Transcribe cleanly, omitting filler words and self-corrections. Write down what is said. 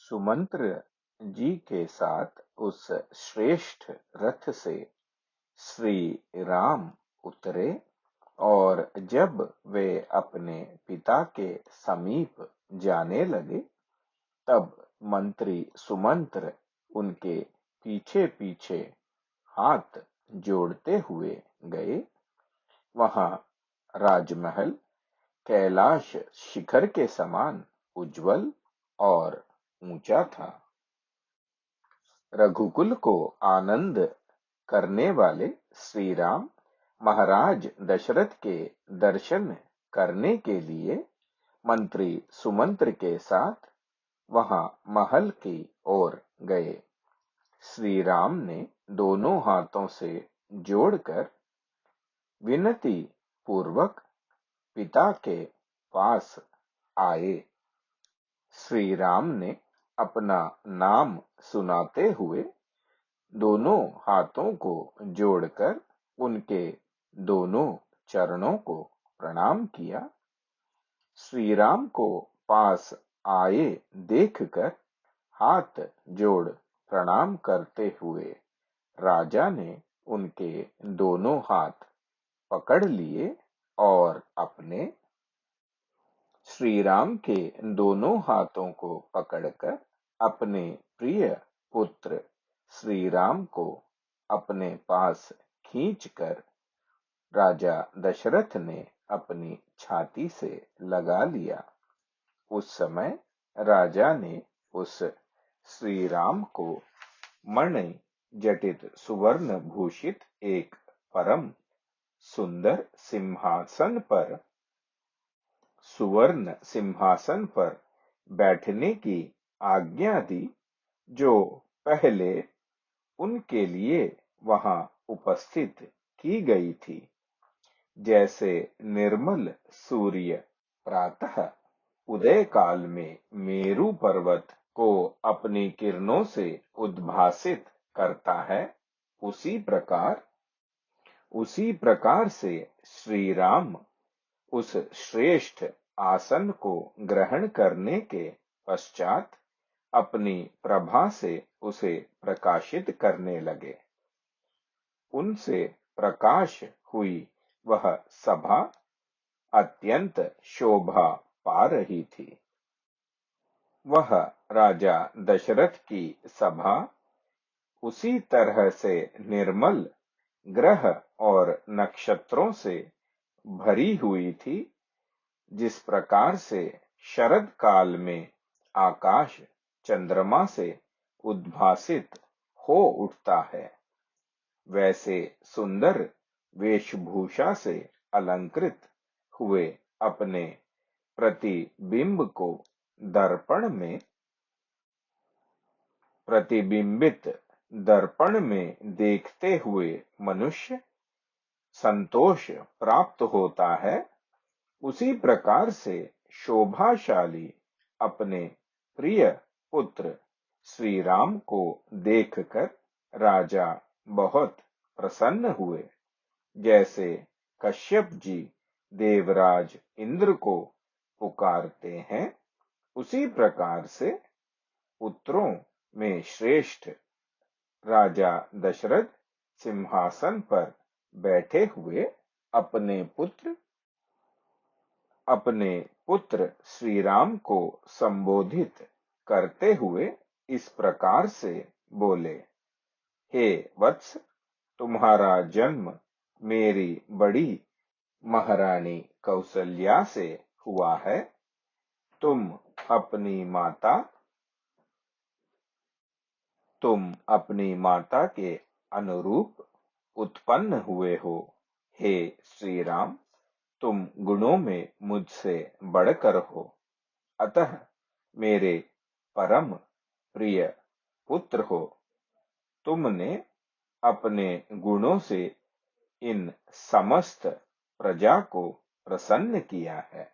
सुमंत्र जी के साथ उस श्रेष्ठ रथ से श्री राम उतरे और जब वे अपने पिता के समीप जाने लगे, तब मंत्री सुमंत्र उनके पीछे पीछे हाथ जोड़ते हुए गए। वहां राजमहल कैलाश शिखर के समान उज्जवल और ऊंचा था। रघुकुल को आनंद करने वाले श्री राम महाराज दशरथ के दर्शन करने के लिए मंत्री सुमंत्र के साथ वहां महल की ओर गए। श्री राम ने दोनों हाथों से जोड़कर विनती पूर्वक पिता के पास आए। श्री राम ने अपना नाम सुनाते हुए दोनों हाथों को जोड़कर उनके दोनों चरणों को प्रणाम किया। श्री राम को पास आए देखकर हाथ जोड़ प्रणाम करते हुए राजा ने उनके दोनों हाथ पकड़ लिए और अपने श्री राम के दोनों हाथों को पकड़कर अपने प्रिय पुत्र श्री राम को अपने पास खींचकर राजा दशरथ ने अपनी छाती से लगा लिया। उस समय राजा ने उस श्री राम को मणि जटित सुवर्ण भूषित एक परम सुंदर सुवर्ण सिंहासन पर बैठने की आज्ञा दी, जो पहले उनके लिए वहां उपस्थित की गई थी। जैसे निर्मल सूर्य प्रातः उदय काल में मेरु पर्वत को अपनी किरणों से उद्भासित करता है, उसी प्रकार से श्री राम उस श्रेष्ठ आसन को ग्रहण करने के पश्चात अपनी प्रभा से उसे प्रकाशित करने लगे। उनसे प्रकाश हुई वह सभा अत्यंत शोभा पा रही थी। वह राजा दशरथ की सभा उसी तरह से निर्मल ग्रह और नक्षत्रों से भरी हुई थी, जिस प्रकार से शरद काल में आकाश चंद्रमा से उद्भासित हो उठता है। वैसे सुंदर वेशभूषा से अलंकृत हुए अपने प्रतिबिंब को दर्पण में देखते हुए मनुष्य संतोष प्राप्त होता है, उसी प्रकार से शोभाशाली अपने प्रिय पुत्र श्री राम को देखकर राजा बहुत प्रसन्न हुए। जैसे कश्यप जी देवराज इंद्र को पुकारते हैं, उसी प्रकार से पुत्रों में श्रेष्ठ राजा दशरथ सिंहासन पर बैठे हुए अपने पुत्र श्री राम को संबोधित करते हुए इस प्रकार से बोले, हे वत्स, तुम्हारा जन्म मेरी बड़ी महारानी कौसल्या से हुआ है। तुम अपनी माता के अनुरूप उत्पन्न हुए हो। हे श्री राम, तुम गुणों में मुझसे बढ़कर हो, अतः मेरे परम प्रिय पुत्र हो। तुमने अपने गुणों से इन समस्त प्रजा को प्रसन्न किया है।